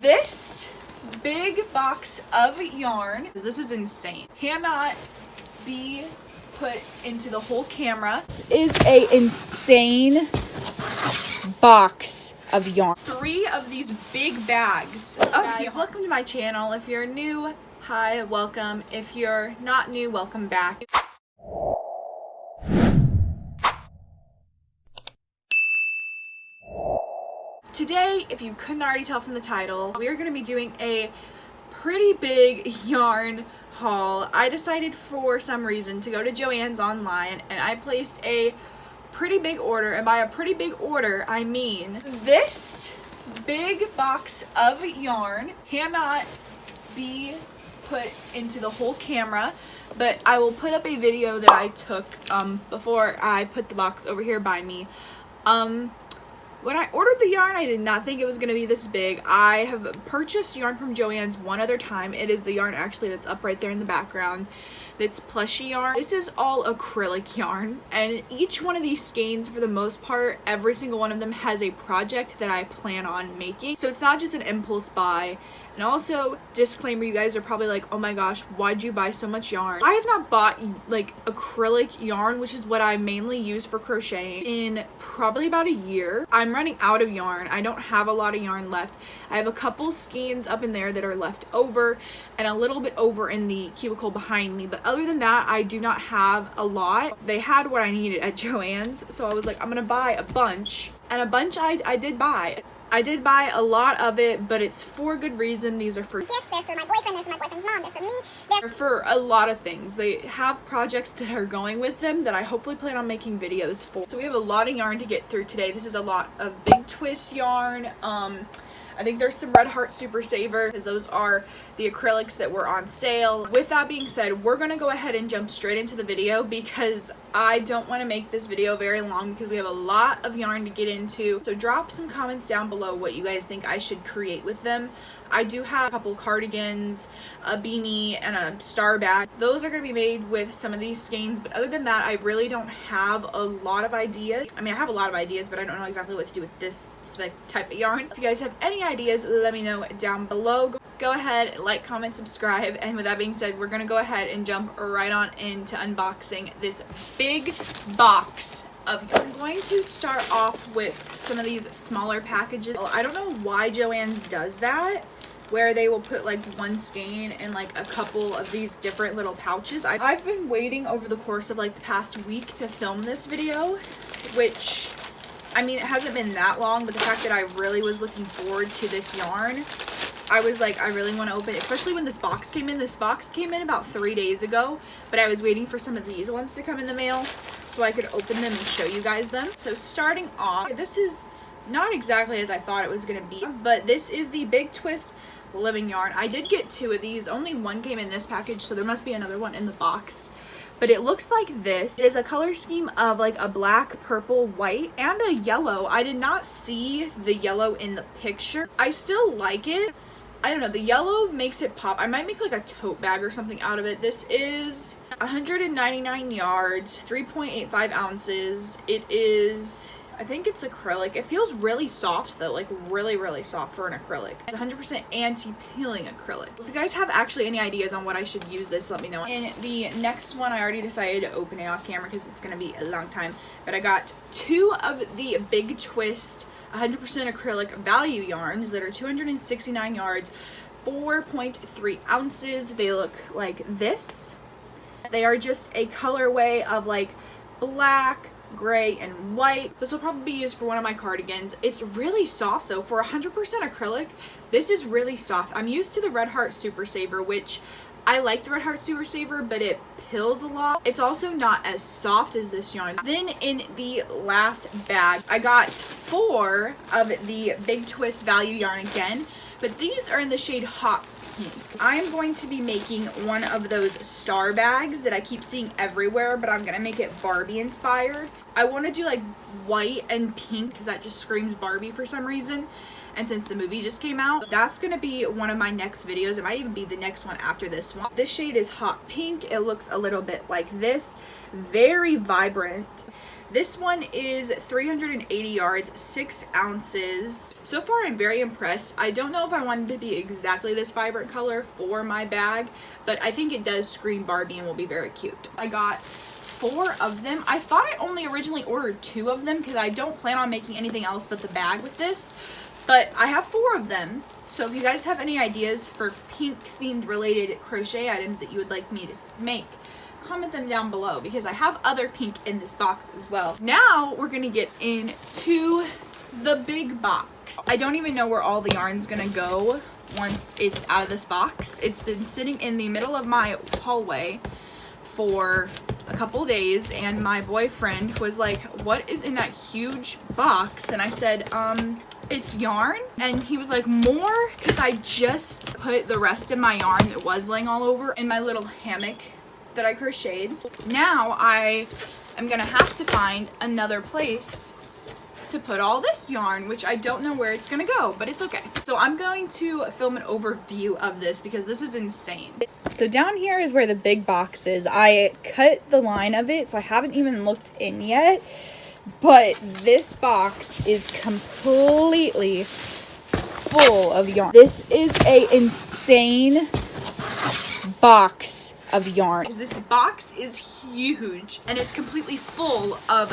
This big box of yarn, this is insane, cannot be put into the whole camera. This is a insane box of yarn. 3 of these big bags of yarn. Welcome to my channel. If you're new, hi, welcome. If you're not new, welcome back. Today, if you couldn't already tell from the title, we are going to be doing a pretty big yarn haul. I decided for some reason to go to JOANN'S online and I placed a pretty big order, and by a pretty big order I mean this big box of yarn cannot be put into the whole camera, but I will put up a video that I took before I put the box over here by me. When I ordered the yarn, I did not think it was going to be this big. I have purchased yarn from JOANN'S one other time. It is the yarn actually that's up right there in the background. That's plushy yarn. This is all acrylic yarn, and each one of these skeins, for the most part, every single one of them has a project that I plan on making. So it's not just an impulse buy. And also, disclaimer, you guys are probably like, oh my gosh, why'd you buy so much yarn? I have not bought like acrylic yarn, which is what I mainly use for crocheting, in probably about a year. I'm running out of yarn. I don't have a lot of yarn left. I have a couple skeins up in there that are left over and a little bit over in the cubicle behind me, but other than that, I do not have a lot. They had what I needed at JOANN'S, so I was like, I'm gonna buy a bunch, and a bunch I did buy. I did buy a lot of it, but it's for good reason. These are for gifts, they're for my boyfriend, they're for my boyfriend's mom, they're for me, they're for a lot of things. They have projects that are going with them that I hopefully plan on making videos for. So we have a lot of yarn to get through today. This is a lot of big twist yarn. I think there's some Red Heart Super Saver, because those are the acrylics that were on sale. With that being said, we're gonna go ahead and jump straight into the video because I don't want to make this video very long because we have a lot of yarn to get into. So drop some comments down below what you guys think I should create with them. I do have a couple cardigans, a beanie, and a star bag. Those are going to be made with some of these skeins, but other than that, I really don't have a lot of ideas. I mean, I have a lot of ideas, but I don't know exactly what to do with this specific type of yarn. If you guys have any ideas, let me know down below. Go ahead, like, comment, subscribe, and with that being said, we're going to go ahead and jump right on into unboxing this big box of yarn. I'm going to start off with some of these smaller packages. I don't know why JOANN'S does that, where they will put like one skein in like a couple of these different little pouches. I've been waiting over the course of like the past week to film this video, which, I mean, it hasn't been that long, but the fact that I really was looking forward to this yarn, I was like, I really want to open it, especially when this box came in. This box came in about 3 days ago, but I was waiting for some of these ones to come in the mail so I could open them and show you guys them. So starting off, this is not exactly as I thought it was going to be, but this is the Big Twist Living Yarn. I did get 2 of these. Only one came in this package, so there must be another one in the box. But it looks like this. It is a color scheme of like a black, purple, white, and a yellow. I did not see the yellow in the picture. I still like it. I don't know, the yellow makes it pop. I might make like a tote bag or something out of it. This is 199 yards, 3.85 ounces. It is, I think it's acrylic. It feels really soft though, like really soft for an acrylic. It's 100% anti-peeling acrylic. If you guys have actually any ideas on what I should use this, let me know. In the next one, I already decided to open it off camera because it's going to be a long time, but I got 2 of the Big Twist 100% acrylic value yarns that are 269 yards, 4.3 ounces. They look like this. They are just a colorway of like black, gray, and white. This will probably be used for one of my cardigans. It's really soft though. For 100% acrylic, this is really soft. I'm used to the Red Heart Super Saver, which I like the Red Heart Super Saver, but it pills a lot. It's also not as soft as this yarn. Then in the last bag, I got 4 of the Big Twist value yarn again, but these are in the shade Hot Pink. I'm going to be making one of those star bags that I keep seeing everywhere, but I'm gonna make it Barbie inspired. I want to do like white and pink because that just screams Barbie for some reason. And since the movie just came out, that's going to be one of my next videos. It might even be the next one after this one. This shade is Hot Pink. It looks a little bit like this. Very vibrant. This one is 380 yards, 6 ounces. So far I'm very impressed. I don't know if I wanted to be exactly this vibrant color for my bag, but I think it does scream Barbie and will be very cute. I got 4 of them. I thought I only originally ordered 2 of them because I don't plan on making anything else but the bag with this, but I have 4 of them. So if you guys have any ideas for pink themed related crochet items that you would like me to make, comment them down below because I have other pink in this box as well. Now we're gonna get into the big box. I don't even know where all the yarn's gonna go once it's out of this box. It's been sitting in the middle of my hallway for a couple days and my boyfriend was like, what is in that huge box? And I said, it's yarn. And he was like, more? Because I just put the rest of my yarn that was laying all over in my little hammock that I crocheted. Now I am gonna have to find another place to put all this yarn, which I don't know where it's gonna go, but it's okay. So I'm going to film an overview of this because this is insane. So down here is where the big box is. I cut the line of it, so I haven't even looked in yet, but this box is completely full of yarn. This is a insane box of yarn. This box is huge and it's completely full of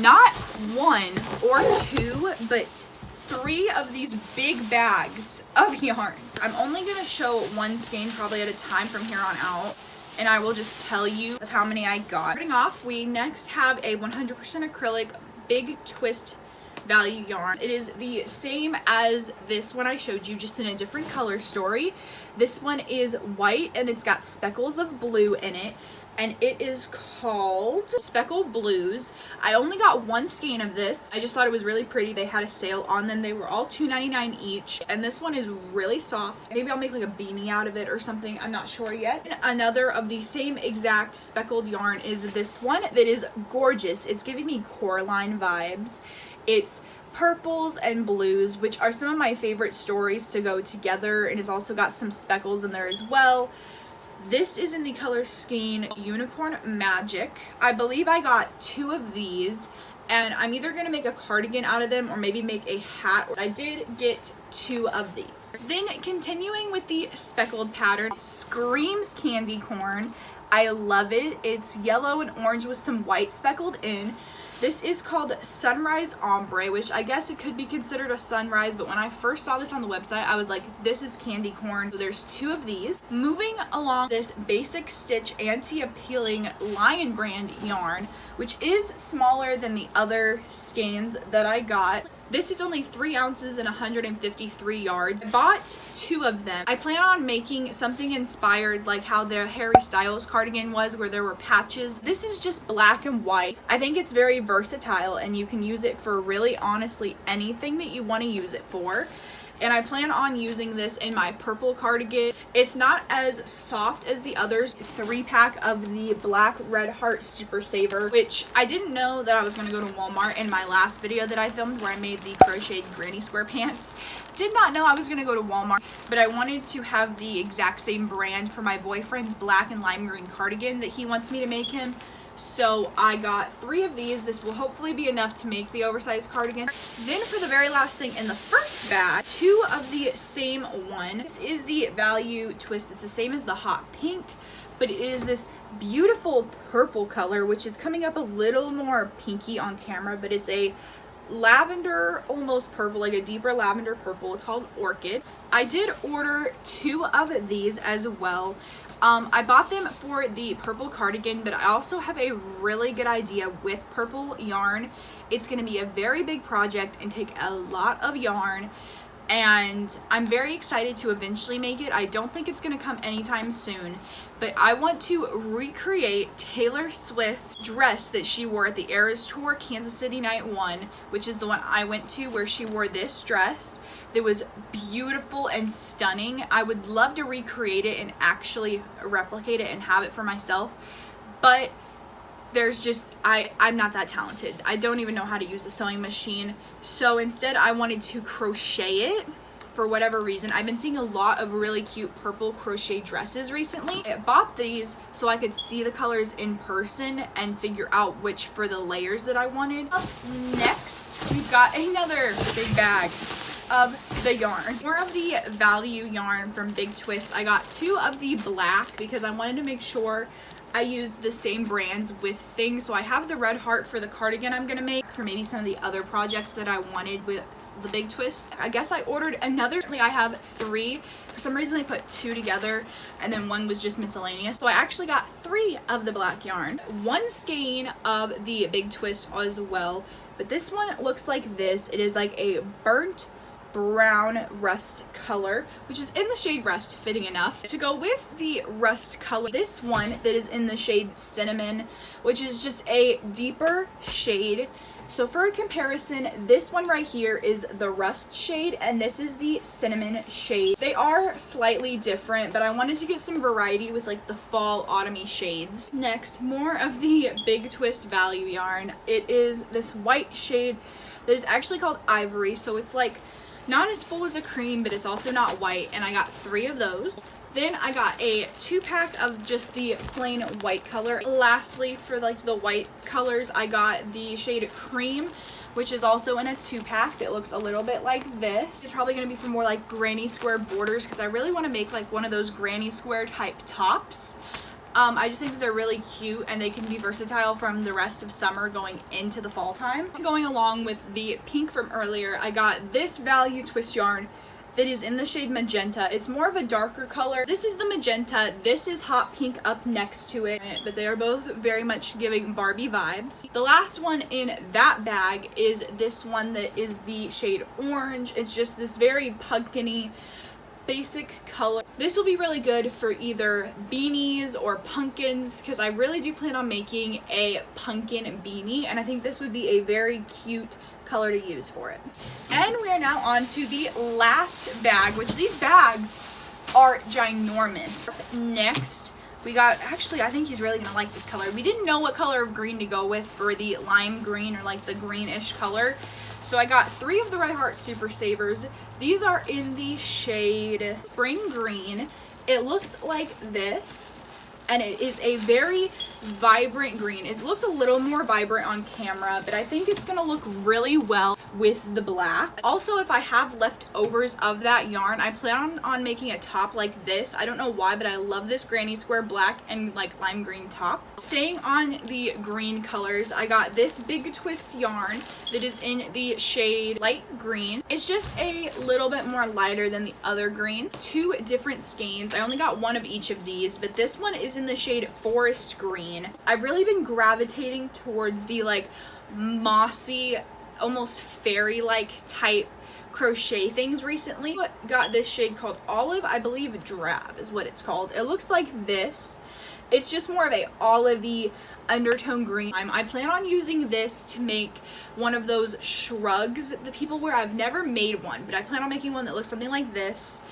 not 1 or 2 but 3 of these big bags of yarn. I'm only gonna show 1 skein probably at a time from here on out, and I will just tell you of how many I got. Starting off, we next have a 100% acrylic big twist value yarn. It is the same as this one I showed you, just in a different color story. This one is white and it's got speckles of blue in it, and it is called Speckled Blues. I only got 1 skein of this. I just thought it was really pretty. They had a sale on them. They were all $2.99 each, and this one is really soft. Maybe I'll make like a beanie out of it or something. I'm not sure yet. And another of the same exact speckled yarn is this one that is gorgeous. It's giving me Coraline vibes. It's purples and blues, which are some of my favorite stories to go together, and it's also got some speckles in there as well. This is in the color scheme Unicorn Magic. I believe I got 2 of these, and I'm either going to make a cardigan out of them or maybe make a hat. I did get 2 of these. Then continuing with the speckled pattern, screams candy corn. I love it. It's yellow and orange with some white speckled in. This is called Sunrise Ombre, which I guess it could be considered a sunrise, but when I first saw this on the website, I was like, this is candy corn. So there's 2 of these. Moving along, this Basic Stitch Anti-Appealing Lion brand yarn, which is smaller than the other skeins that I got. This is only 3 ounces and 153 yards. I bought 2 of them. I plan on making something inspired like how the Harry Styles cardigan was, where there were patches. This is just black and white. I think it's very versatile and you can use it for really honestly anything that you want to use it for. And I plan on using this in my purple cardigan. It's not as soft as the others. 3-pack of the Black Red Heart Super Saver, which I didn't know that I was going to go to Walmart in my last video that I filmed where I made the crocheted granny square pants. Did not know I was going to go to Walmart, but I wanted to have the exact same brand for my boyfriend's black and lime green cardigan that he wants me to make him. So I got 3 of these. This will hopefully be enough to make the oversized cardigan. Then for the very last thing in the first bag, 2 of the same one. This is the Value Twist. It's the same as the Hot Pink, but it is this beautiful purple color, which is coming up a little more pinky on camera, but it's a lavender, almost purple, like a deeper lavender purple. It's called Orchid. I did order 2 of these as well. I bought them for the purple cardigan, but I also have a really good idea with purple yarn. It's going to be a very big project and take a lot of yarn, and I'm very excited to eventually make it. I don't think it's going to come anytime soon, but I want to recreate Taylor Swift's dress that she wore at the Eras Tour Kansas City Night 1, which is the one I went to, where she wore this dress. That was beautiful and stunning. I would love to recreate it and actually replicate it and have it for myself, but there's just, I'm not that talented. I don't even know how to use a sewing machine, so instead I wanted to crochet it for whatever reason. I've been seeing a lot of really cute purple crochet dresses recently. I bought these so I could see the colors in person and figure out which for the layers that I wanted. Up next, we've got another big bag of the yarn. More of the value yarn from Big Twist. I got 2 of the black because I wanted to make sure I used the same brands with things. So I have the red heart for the cardigan I'm gonna make for maybe some of the other projects that I wanted with the Big Twist. I guess I ordered another. I have 3. For some reason they put 2 together and then 1 was just miscellaneous. So I actually got 3 of the black yarn. 1 skein of the Big Twist as well. But this one looks like this. It is like a burnt brown rust color, which is in the shade rust, fitting enough. To go with the rust color, this one that is in the shade cinnamon, which is just a deeper shade. So for a comparison, this one right here is the rust shade and this is the cinnamon shade. They are slightly different, but I wanted to get some variety with like the fall autumny shades. Next, more of the Big Twist value yarn. It is this white shade that is actually called ivory, so it's like not as full as a cream, but it's also not white, and I got 3 of those. Then I got a 2-pack of just the plain white color. Lastly, for like the white colors, I got the shade Cream, which is also in a 2-pack. It looks a little bit like this. It's probably going to be for more like granny square borders because I really want to make like one of those granny square type tops. I just think that they're really cute and they can be versatile from the rest of summer going into the fall time. Going along with the pink from earlier, I got this value twist yarn that is in the shade magenta. It's more of a darker color. This is the magenta, this is hot pink up next to it, but they are both very much giving Barbie vibes. The last one in that bag is this one that is the shade orange. It's just this very pumpkin-y basic color. This will be really good for either beanies or pumpkins because I really do plan on making a pumpkin beanie and I think this would be a very cute color to use for it. And we are now on to the last bag, which these bags are ginormous. Next, we got, actually I think he's really gonna like this color. We didn't know what color of green to go with for the lime green or like the greenish color. So I got 3 of the Red Heart Super Savers. These are in the shade Spring Green. It looks like this, and it is a very vibrant green. It looks a little more vibrant on camera, but I think it's gonna look really well with the black. Also, if I have leftovers of that yarn, I plan on making a top like this. I don't know why, but I love this granny square black and like lime green top. Staying on the green colors, I got this Big Twist yarn that is in the shade light green. It's just a little bit more lighter than the other green. 2 different skeins. I only got 1 of each of these, but this one is in the shade forest green. I've really been gravitating towards the like mossy, almost fairy-like type crochet things recently. Got this shade called Olive, I believe Drab is what it's called. It looks like this. It's just more of a olivey undertone green. I plan on using this to make one of those shrugs that people wear. I've never made one, but I plan on making one that looks something like this.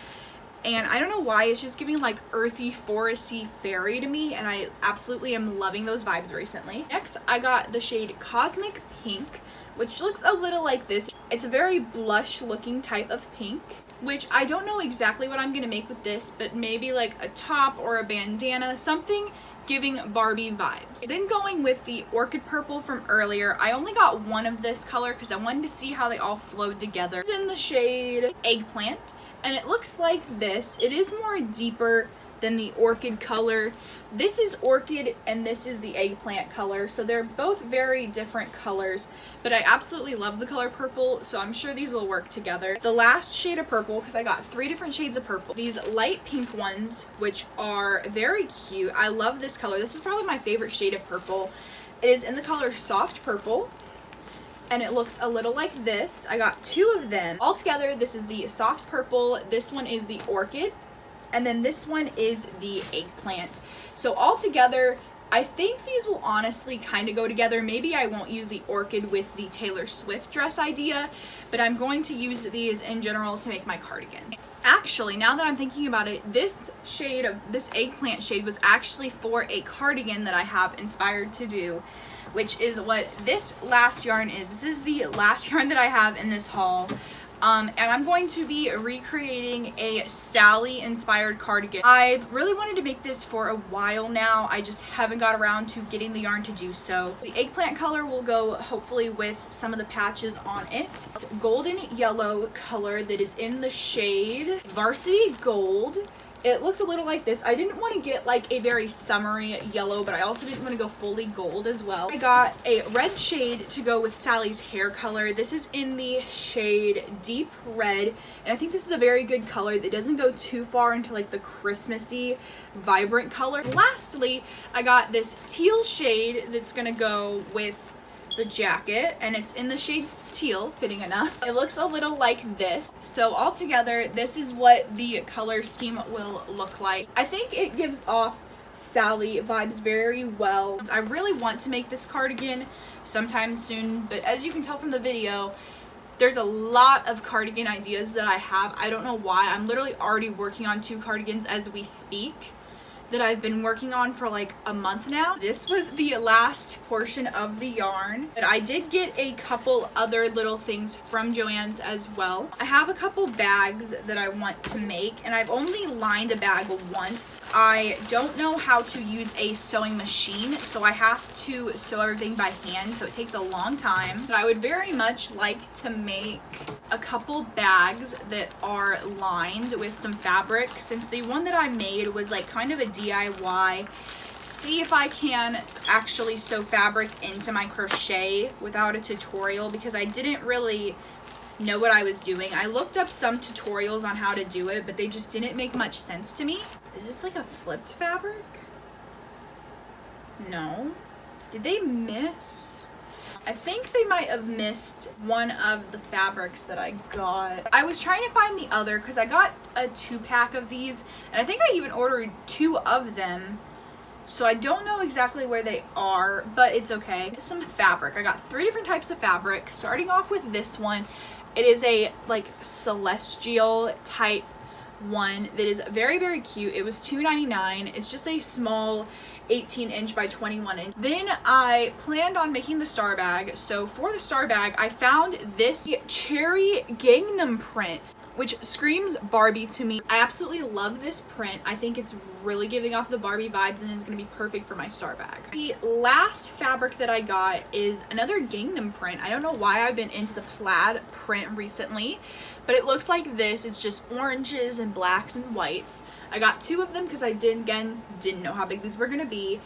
And I don't know why, it's just giving like earthy, foresty, fairy to me, and I absolutely am loving those vibes recently. Next, I got the shade Cosmic Pink, which looks a little like this. It's a very blush looking type of pink, which I don't know exactly what I'm gonna make with this, but maybe like a top or a bandana, something giving Barbie vibes. Then going with the Orchid Purple from earlier, I only got 1 of this color because I wanted to see how they all flowed together. It's in the shade Eggplant, and it looks like this. It is more deeper than the orchid color. This is orchid and this is the eggplant color, so they're both very different colors, but I absolutely love the color purple, so I'm sure these will work together. The last shade of purple, because I got 3 different shades of purple, these light pink ones, which are very cute. I love this color. This is probably my favorite shade of purple. It is in the color Soft Purple, and it looks a little like this. I got 2 of them. All together, this is the Soft Purple, this one is the Orchid, and then this one is the Eggplant. So all together, I think these will honestly kind of go together. Maybe I won't use the Orchid with the Taylor Swift dress idea, but I'm going to use these in general to make my cardigan. Actually, now that I'm thinking about it, this shade of this Eggplant shade was actually for a cardigan that I have inspired to do, which is what this last yarn is. This is the last yarn that I have in this haul. And I'm going to be recreating a Sally inspired cardigan. I've really wanted to make this for a while now. I just haven't got around to getting the yarn to do so. The eggplant color will go hopefully with some of the patches on it. It's golden yellow color that is in the shade Varsity Gold. It looks a little like this. I didn't want to get like a very summery yellow, but I also didn't want to go fully gold as well. I got a red shade to go with Sally's hair color. This is in the shade Deep Red, and I think this is a very good color that doesn't go too far into like the Christmassy, vibrant color. Lastly, I got this teal shade that's gonna go with the jacket, and it's in the shade teal, fitting enough. It looks a little like this. So all together, this is what the color scheme will look like. I think it gives off Sally vibes very well. I really want to make this cardigan sometime soon, but as you can tell from the video, there's a lot of cardigan ideas that I have. I don't know why. I'm literally already working on 2 cardigans as we speak that I've been working on for like a month now. This was the last portion of the yarn, but I did get a couple other little things from JOANN'S as well. I have a couple bags that I want to make, and I've only lined a bag once. I don't know how to use a sewing machine, so I have to sew everything by hand, so it takes a long time. But I would very much like to make a couple bags that are lined with some fabric, since the one that I made was like kind of a DIY. See if I can actually sew fabric into my crochet without a tutorial, because I didn't really know what I was doing. I looked up some tutorials on how to do it, but they just didn't make much sense to me. Is this like a flipped fabric? No. Did they miss? I think they might have missed one of the fabrics that I got. I was trying to find the other because I got a 2-pack of these, and I think I even ordered 2 of them. So I don't know exactly where they are, but it's okay. Some fabric. I got 3 different types of fabric, starting off with this one. It is a like celestial type one that is very, very cute. It was $2.99. It's just a small 18-inch by 21-inch. Then I planned on making the star bag. So for the star bag, I found this cherry gingham print, which screams Barbie to me. I absolutely love this print. I think it's really giving off the Barbie vibes, and it's gonna be perfect for my star bag. The last fabric that I got is another gingham print. I don't know why I've been into the plaid print recently, but it looks like this. It's just oranges and blacks and whites. I got 2 of them because I didn't know how big these were gonna be.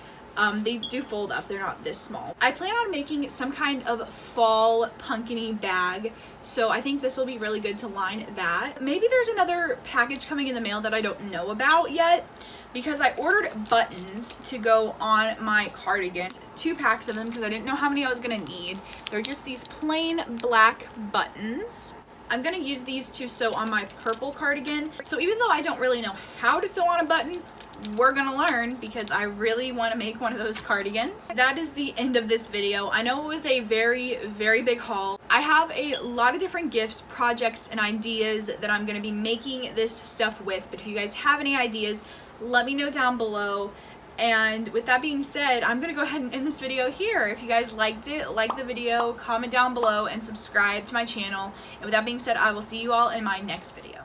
They do fold up, they're not this small. I plan on making some kind of fall pumpkin-y bag, so I think this will be really good to line that. Maybe there's another package coming in the mail that I don't know about yet, because I ordered buttons to go on my cardigan. 2 packs of them because I didn't know how many I was gonna need. They're just these plain black buttons. I'm gonna use these to sew on my purple cardigan. So even though I don't really know how to sew on a button, we're gonna learn, because I really want to make one of those cardigans. That is the end of this video. I know it was a very, very big haul. I have a lot of different gifts, projects, and ideas that I'm gonna be making this stuff with, but if you guys have any ideas, let me know down below. And with that being said, I'm gonna go ahead and end this video here. If you guys liked it, like the video, comment down below, and subscribe to my channel. And with that being said, I will see you all in my next video.